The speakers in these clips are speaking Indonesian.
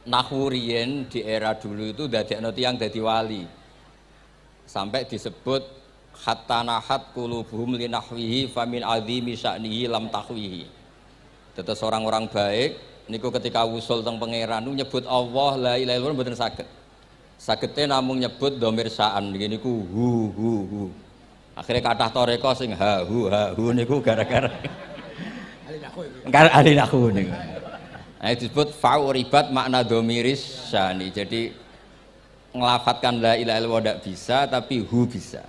nahwu riyen di era dulu itu dadekno tiyang dadi wali. Sampai disebut hatta nahat qulubuhum li nahwihi famin azimi sya'nihi lam tahwihi. Tetes orang-orang baik niku ketika wusul teng pangeran nyebut Allah la ilaha illallah mboten saged. Sagete namung nyebut dhamir sa'an niku hu. Akhirnya kathah toreko sing ha hu niku gara-gara ahli nahwu niku. Nah, disebut fa'uribat makna dhamiris sya'ni. Jadi ngelafatkan la ilaha illallah tidak bisa tapi hu bisa.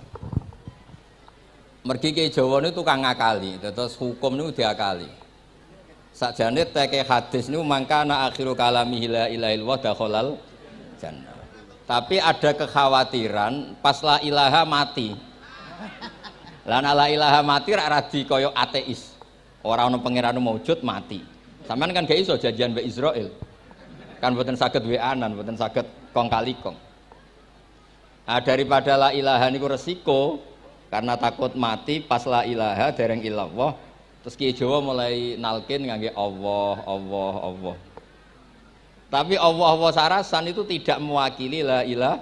Mergi ke Jawa ini tukang ngakali, terus hukum ini diakali. Sakjane teke hadis ini mangkana akhiru kalamihi la ilaha illallah dakhalal jannah. Tapi ada kekhawatiran pas la ilaha mati. Lan la ilaha mati rak radi kaya ateis. Ora ono pangeran maujud mati. Sampeyan kan gak iso janjian mbek Israil. Kan mboten saged weanan, mboten saged kong kali kong. Nah, daripada la ilaha niku resiko karena takut mati pas la ilaha dereng illallah. Terus Ki Jawa mulai nalkin ngangge Allah. Tapi Allah sarasan itu tidak mewakili la ilaha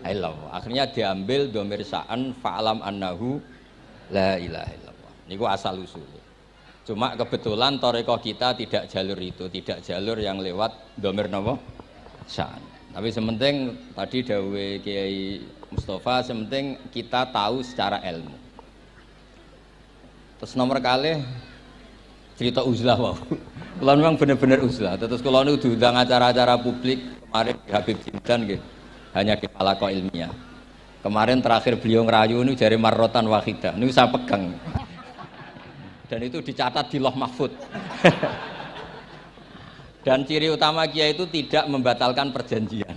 illallah. Akhirnya diambil dhamir sa'an fa'lam annahu la ilaha illallah. Niku asal usulnya. Cuma kebetulan thariqah kita tidak jalur itu, tidak jalur yang lewat dhamir napa? Sa'an. Tapi sementing tadi dawuhe Kiai Mustafa, sementing kita tahu secara ilmu. Terus nomor kalih cerita uzlah wae. Kula memang bener-bener uzlah. Terus kula niku diundang acara-acara publik kemarin di Habib Jindan nggih. Hanya di palako ilmiah. Kemarin terakhir beliau ngerayu niku jare marrotan wahidah. Niku saya pegang. Dan itu dicatat di Loh Mahfud. Dan ciri utama kiai itu tidak membatalkan perjanjian.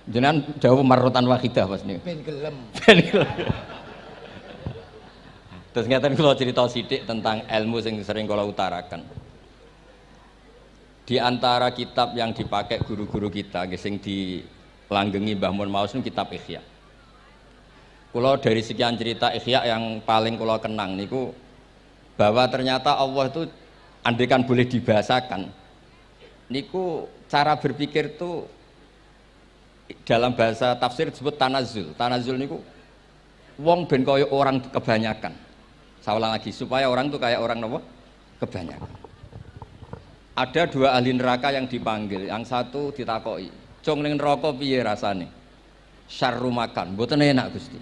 Jenengan dawuh marrotan wahidah Mas niku. Ben gelem. Terus ngeten kula cerita sithik tentang ilmu sing sering kula utarakan. Di antara kitab yang dipakai guru-guru kita sing dilanggengi Mbah Mun Maus niku kitab Ihya. Kula dari sekian cerita Ihya yang paling kula kenang niku bahwa ternyata Allah itu andaikan boleh dibahasakan niku cara berpikir tuh dalam bahasa tafsir disebut tanazul. Tanazul niku wong ben kaya orang kebanyakan. Saya ulang lagi supaya orang tuh kayak orang apa? Kebanyakan. Ada dua ahli neraka yang dipanggil, yang satu ditakoki, "Cung ning neraka piye rasane?" "Syarru makan, mboten enak Gusti."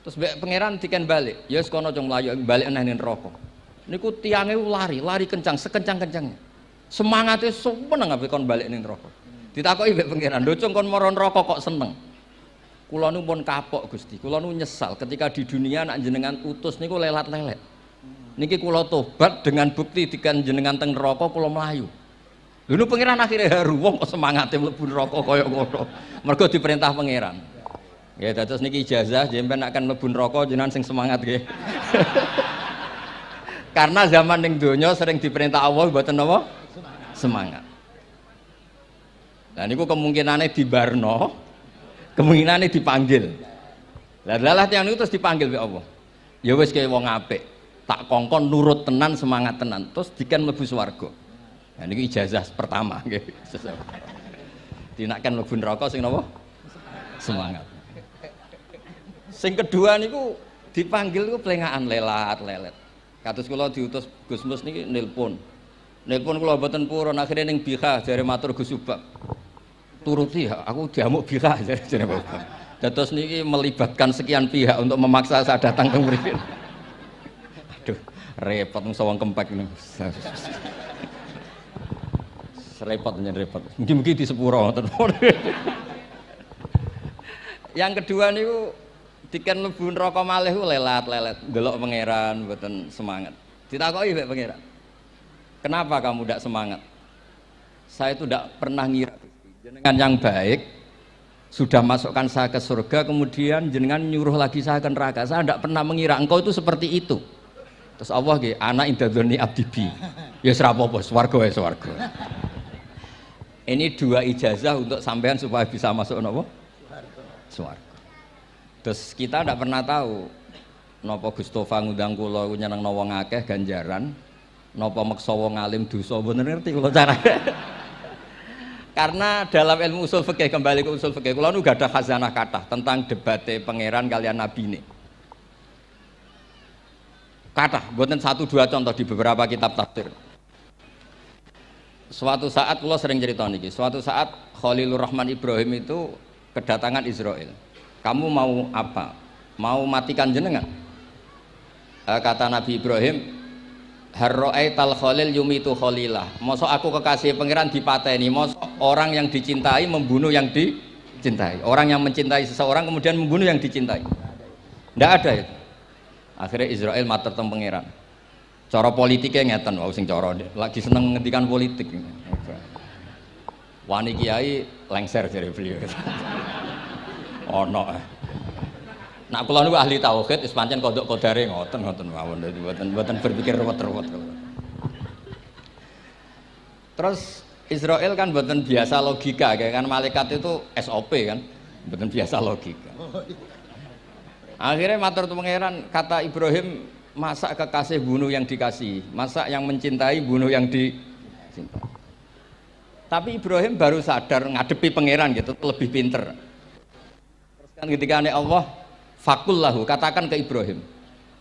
Terus mbek pangeran diken balik, "Ya wis kono cung mlayu balik nang neraka." Niku tiange lari kencang, sekencang-kencangnya. Semangate sumeneng ambek kon balik ning neraka. Ditakoki mbek pangeran, "Lho cung kon mara neraka kok seneng?" Kula nu pun kapok Gusti, kula nu nyesal ketika di dunia nak jenengan utus niku lelat-lelet. Niki kula tobat dengan bukti dikan jenengan teng neraka kula mlayu. Lho nu pangeran akhire haru wong kok semangate mlebu neraka kaya ngono. Mergo diperintah pangeran. Ya dados niki ijazah jenengan akan mlebu neraka jenengan sing semangat nggih. Karena zaman ning donya sering diperintah Allah mboten napa? Semangat. Nah niku kemungkinane dibarno, kemungkinane dipanggil. Lah yang itu terus dipanggil oleh Allah. Ya wis kaya wong apik, tak kongkon nurut tenan, semangat tenan, terus diken mlebu swarga. Nah niku ijazah pertama nggih. Dinaken mlebu neraka sing napa? Semangat. Sing kedua niku dipanggil ku plengakan lelat-lelet. Kados kula diutus Gus Mus niki nelpon. Nelpon kula mboten purun akhire ning Bika jare matur Gus Subak. Turuti aku diamuk Bika jare Bapak. Dados niki melibatkan sekian pihak untuk memaksa saya datang ke mriki. Aduh, repot wong kempek niku. Repot nyen repot. Mugi-mugi di sepuro ngoten. Yang kedua niku diken mlebu neraka malih ku lelat-lelet, ndelok pangeran mboten semangat. Ditakoki mbek pangeran. Kenapa kamu tidak semangat? Saya itu tidak pernah ngira jenengan yang baik sudah masukkan saya ke surga, kemudian jenengan nyuruh lagi saya ke neraka. Saya tidak pernah mengira engkau itu seperti itu. Terus Allah nggih, ana indadzoni abdibi. Ya ora apa-apa, swarga wae swarga. Ini dua ijazah untuk sampean supaya bisa masuk napa? Swarga. Terus kita tidak pernah tahu napa Gustofa ngundang kula nyenengno wong akeh ganjaran. Napa meksa wong alim dosa mboten ngerti kula cara. Karena dalam ilmu usul fikih, kembali ke usul fikih, kula nu gak ada khazanah kathah tentang debate pangeran kalian nabi ini. Kathah, mboten satu dua contoh di beberapa kitab tafsir. Suatu saat kula sering cerita niki, suatu saat Khalilur Rahman Ibrahim itu kedatangan Israel. Kamu mau apa? Mau matikan jenengan? Kata Nabi Ibrahim, harro'aital khalil yumitu khalilah. Mosok aku kekasih pangeran dipateni, mosok orang yang dicintai membunuh yang dicintai. Orang yang mencintai seseorang kemudian membunuh yang dicintai. Tidak ada itu. Akhirnya Israel matur teng pangeran. Cara politiknya ngeten, wau sing cara lagi seneng ngendikan politik. Wani kiai lengser jare beliau. Ono. Nak kula niku ahli tauhid wis pancen kodok kodare ngoten mawon, mboten berpikir ruwet-ruwet. Terus Israel kan mboten biasa logika, kayak kan malaikat itu SOP kan, mboten biasa logika. Akhirnya matur pangeran, kata Ibrahim, masa kekasih bunuh yang dikasih, masa yang mencintai bunuh yang dicintai. Tapi Ibrahim baru sadar ngadepi pangeran gitu, lebih pinter. Terus kan ketika Allah fakul lahu, katakan ke Ibrahim,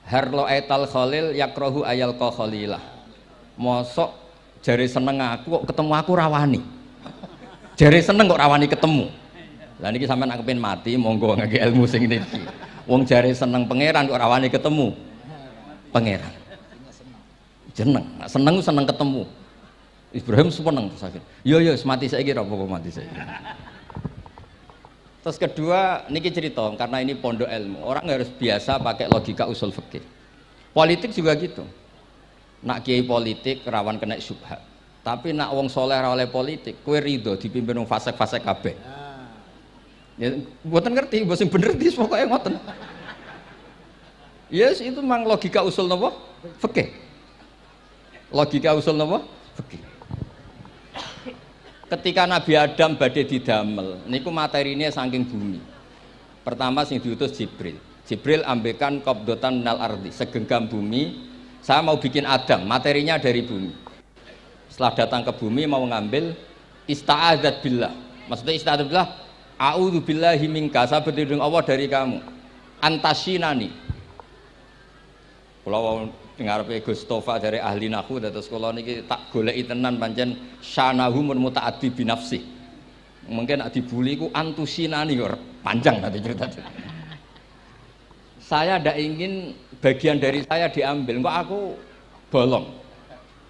harlo etal khalil yakrohu ayal ko khalilah. Mosok jari seneng aku kok ketemu aku rawani. Jari seneng kok rawani ketemu. Lah niki sampean nak kepen mati, monggo ngake ilmu sing niki. Wong jari seneng pangeran kok rawani ketemu pangeran. Jeneng, seneng ketemu. Ibrahim seneng terus akhir. Yo mati saiki ra apa mati saiki. Terus kedua, niki cerita karena ini pondok ilmu. Orang harus biasa pakai logika usul fikih. Politik juga gitu. Nak kiai politik rawan kena syubhat. Tapi nak wong soleh ra oleh politik, kowe rido dipimpin wong fasik-fasik kabeh. Ya mboten ngerti, mboten bener dis pokoke ngoten. Yes, itu memang logika usul napa? Fikih. Logika usul napa? Fikih. Ketika Nabi Adam badhe didamel niku materinya saking bumi. Pertama sing diutus Jibril. Jibril ambekan qabdatan minal ardi, segenggam bumi. Saya mau bikin Adam, materinya dari bumi. Setelah datang ke bumi mau ngambil ista'adzat billah. Maksudnya ista'adzat billah, a'udzu billahi minka, saya berlindung Allah dari kamu. Antasinani. Kalau ngarepe Gus Tofa dari ahli nahwu dados kula niki tak goleki tenan pancen syanahu mun mutaaddi bi nafsi. Mungkin nek dibuli ku antusinani kok panjang nanti cerita. Saya ndak ingin bagian dari saya diambil, kok aku bolong.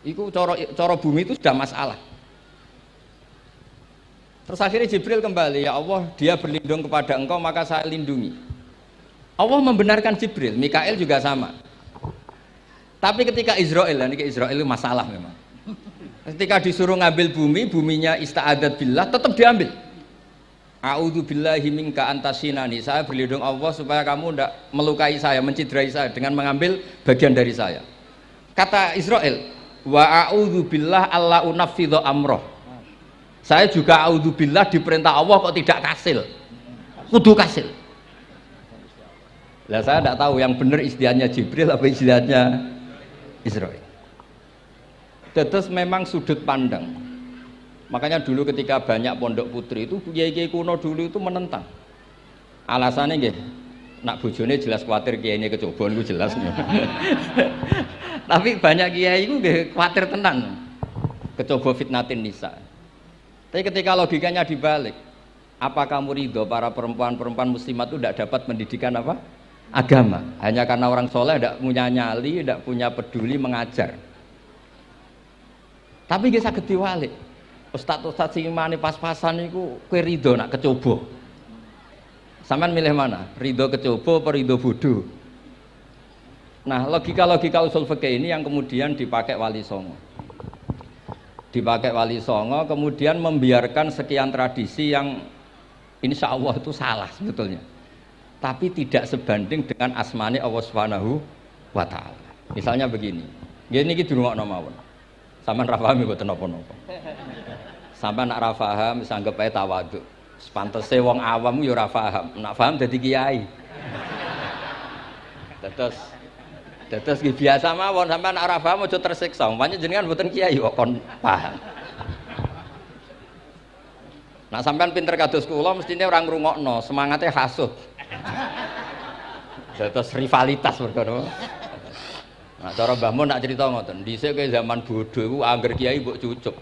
Iku cara bumi itu sudah masalah. Terus akhirnya Jibril kembali, ya Allah, dia berlindung kepada engkau maka saya lindungi. Allah membenarkan Jibril, Mikail juga sama. Tapi ketika Israel, ini Israel itu masalah memang. Ketika disuruh ngambil bumi, buminya ista'adat billah, tetap diambil. A'udzu billahi minka antasinani. Saya berlindung Allah supaya kamu tidak melukai saya, mencidrai saya dengan mengambil bagian dari saya. Kata Israel, wa a'udzu billah alla unaffidhu amroh. Saya juga a'udzu billah diperintah Allah kok tidak kasil. Kudu kasil. Lah saya tidak tahu yang benar istilahnya Jibril apa istilahnya Israel. Terus memang sudut pandang. Makanya dulu ketika banyak pondok putri itu kiai-kiai kuno dulu itu menentang. Alasannya nggih, nak bojone jelas khawatir kiainya kecoba niku jelas. Tapi banyak kiai itu nggih khawatir tenan. Kecoba fitnatin nisa. Tapi ketika logikanya dibalik, apa kamu ridho para perempuan-perempuan muslimat itu tidak dapat pendidikan apa? Agama, hanya karena orang soleh tidak punya nyali, tidak punya peduli mengajar. Tapi kita saged diwalik. Ustaz-ustaz sing mane pas-pasan niku kowe ridho nak kecoba. Sampean milih mana? Ridho kecoba apa ridho bodoh? Nah, logika-logika usul fikih ini yang kemudian dipakai Wali Songo. Dipakai Wali Songo kemudian membiarkan sekian tradisi yang insya Allah itu salah sebetulnya. Tapi tidak sebanding dengan asmane Allah Subhanahu wa taala. Misalnya begini. Nggih niki dirungokno mawon. Sampeyan ra paham mboten napa-napa. Sampeyan nak ra paham wis anggap ae tawadhu. Pantese wong awam yo ora paham. Nak paham dadi kiai. Terus biasa mawon sampean ora paham aja tersiksa. Umpamane jenengan mboten kiai kok kon paham. Nah sampean pinter kados kula mestine ora ngrungokno, semangatnya hasud. Terus rivalitas mergo. Nah cara Mbah Mun nak cerita ngoten, dhisik ke zaman bodho iku angger kiai mbok cucuk.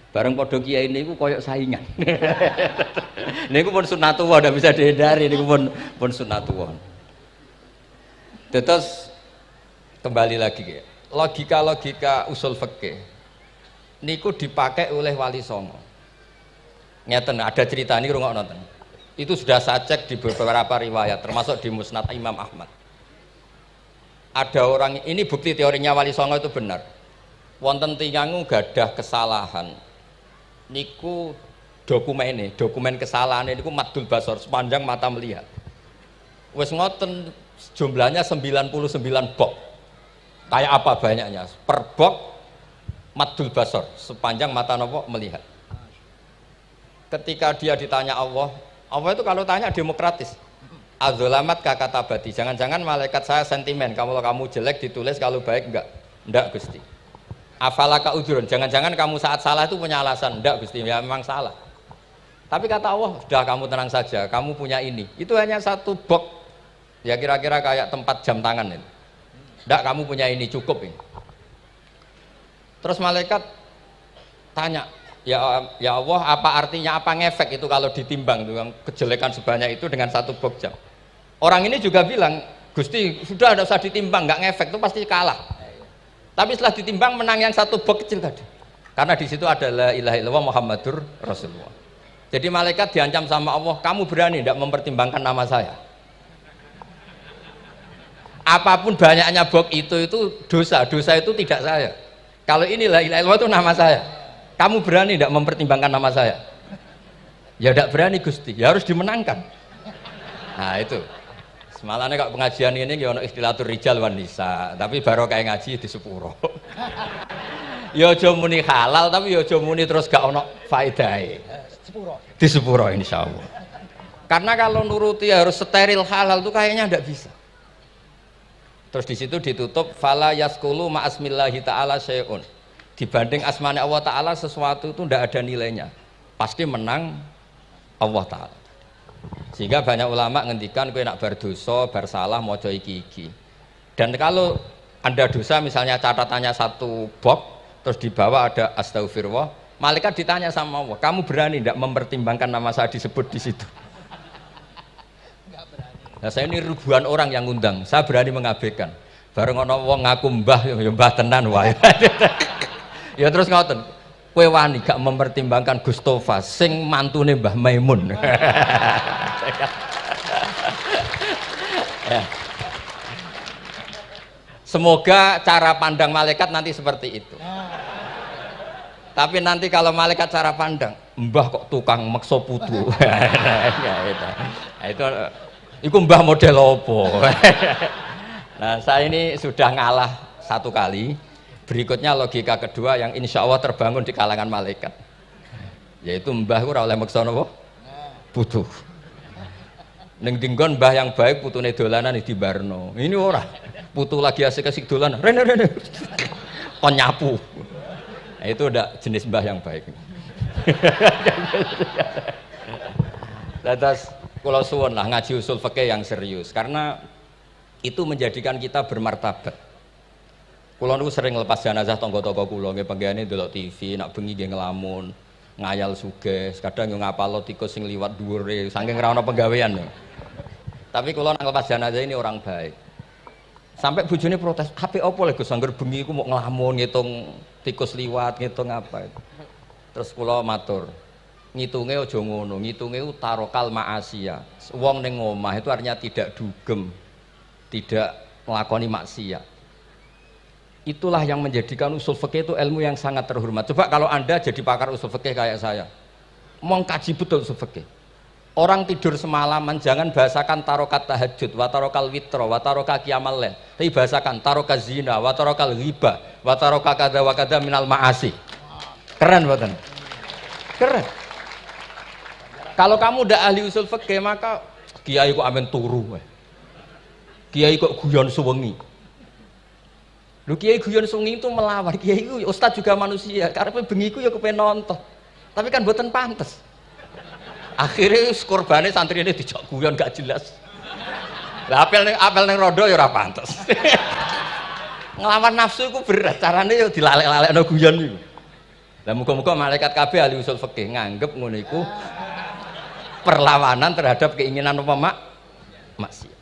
Bareng padha kiai niku koyok saingan. Niku pun sunatullah ndak bisa dihindari niku pun sunatullah. Terus kembali lagi ya. Logika usul fikih niku dipakai oleh Wali Songo. Ngeten ada cerita ini rungokno nonton. Itu sudah saya cek di beberapa riwayat termasuk di Musnad Imam Ahmad. Ada orang ini bukti teorinya Wali Songo itu benar. Wonten tiyang gadah kesalahan. Niku dokumen kesalahan niku madul basor sepanjang mata melihat. Wes ngoten jumlahnya 99 bok. Kayak apa banyaknya? Per bok madul basor sepanjang mata nopo melihat. Ketika dia ditanya Allah itu kalau tanya demokratis. Adzolamat kakatabati. Jangan-jangan malaikat saya sentimen. Kalau kamu jelek ditulis, kalau baik enggak. Enggak Gusti. Afalaka udhurun. Jangan-jangan kamu saat salah itu punya alasan. Enggak Gusti, ya memang salah. Tapi kata Allah, sudah kamu tenang saja. Kamu punya ini. Itu hanya satu box. Ya kira-kira kayak tempat jam tangan itu. Enggak, kamu punya ini cukup ini. Terus malaikat tanya, ya Allah, apa artinya, apa ngefek itu kalau ditimbang dengan kejelekan sebanyak itu dengan satu box jam. Orang ini juga bilang, Gusti sudah tidak usah ditimbang, nggak ngefek itu pasti kalah. Tapi setelah ditimbang menang yang satu box kecil tadi. Karena di situ ada la ilaha illallah Muhammadur Rasulullah. Jadi malaikat diancam sama Allah, kamu berani tidak mempertimbangkan nama saya? Apapun banyaknya box itu dosa itu tidak saya. Kalau ini la ilaha illallah itu nama saya. Kamu berani tidak mempertimbangkan nama saya? Ya tidak berani Gusti, ya harus dimenangkan. Nah itu. Semalahnya kok pengajian ini ya ono istilatur rijal wan nisa, tapi baru kayak ngaji di sepuro. Ya aja muni halal tapi ya aja muni terus gak ono faedahe. Di sepuro insyaallah. Karena kalau nuruti harus steril halal itu kayaknya tidak bisa. Terus di situ ditutup fala yaskulu ma asmillahi taala syai'un. Dibanding asmane Allah taala sesuatu itu tidak ada nilainya. Pasti menang Allah taala. Sehingga banyak ulama ngendikan kowe nak berdosa, bersalah maca iki-iki. Dan kalau Anda dosa misalnya catatannya satu box terus di bawah ada astagfirullah, malaikat ditanya sama Allah, kamu berani tidak mempertimbangkan nama saya disebut di situ? Nah, saya ini ribuan orang yang ngundang, saya berani mengabaikan. Bareng ono wong ngaku mbah, ya mbah tenan wae. Ya terus ngoten, kowe wani gak mempertimbangkan Gustofa sing mantune Mbah Maimun. Ya. Semoga cara pandang malaikat nanti seperti itu. Tapi nanti kalau malaikat cara pandang, mbah kok tukang makso putu. Itu mbah model opo. Nah saya ini sudah ngalah satu kali. Berikutnya logika kedua yang insya Allah terbangun di kalangan malaikat, yaitu mbah ora oleh maksa napa putu. Ning dinggon mbah yang baik putune dolanan di barno. Ini ora. Putu lagi asik-asik dolanan. Rene. Kon nyapu. Nah, itu udah jenis mbah yang baik. Terus kula suwun lah ngaji usul fikih yang serius karena itu menjadikan kita bermartabat. Kulo niku sering lepas jenazah tangga-tangga kula nggih penggene ndelok TV, nak bengi nggih ngelamun, ngayal sugih, kadang yo ngapalo tikus sing liwat dhuwure saking ora ana penggawean. Tapi kulo nak lepas jenazah ini orang baik. Sampai bojone protes, "Apik apa lho Gus angger bengi iku mau ngelamun ngitung tikus liwat, ngitung apa itu." Terus kulo matur, ngitunge aja ngono, ngitunge tarokal ma'asiya. Wong ning omah itu artinya tidak dugem, tidak melakoni maksiat. Itulah yang menjadikan usul fikih itu ilmu yang sangat terhormat. Coba kalau Anda jadi pakar usul fikih kayak saya, mau kaji betul usul fikih. Orang tidur semalaman jangan bahasakan tarokat tahajud, wa tarokal witro, wa taroka qiyamal lail. Tapi bahasakan taroka zina, wa tarokal ghibah, wa taroka kada wa kada minal ma'asi. Keren buatan? Keren. Kalau kamu udah ahli usul fikih maka kiai kok amen turu. Kiai kok guyon suwengi. Lho kiai guyon sungi itu melawan, kiai itu ustaz juga manusia, karena bengi ku ya kepen nonton. Tapi kan mboten pantes. Akhirnya korbane santri ini dijak guyon gak jelas. Lah apel ning rondo ya ora pantes. Nglawan nafsu iku berat, carane ya dilalek-lalekno guyon iku. Lah muga-muga malaikat kabeh ahli usul fikih nganggep ngono iku perlawanan terhadap keinginan apa maksiat.